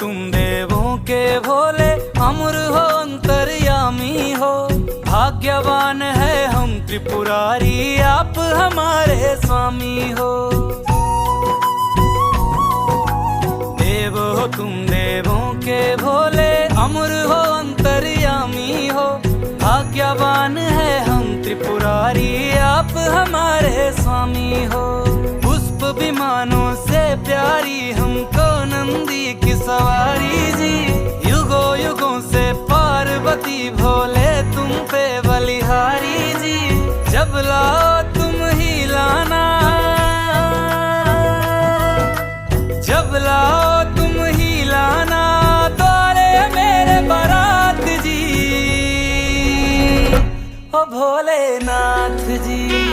तुम देवों के भोले, अमर हो अंतर्यामी हो। भाग्यवान है हम त्रिपुरारी, आप हमारे स्वामी हो। देव हो तुम देवों के भोले, अमर हो अंतर्यामी हो। भाग्यवान है हम त्रिपुरारी, आप हमारे स्वामी हो। पुष्प विमानों से प्यारी हमको नंदी की सवारी जी। युगों युगों से पार्वती भोले तुम पे बलिहारी जी। जब लाओ तुम ही लाना, जब लाओ तुम ही लाना, द्वारे मेरे बारात जी, ओ भोलेनाथ जी।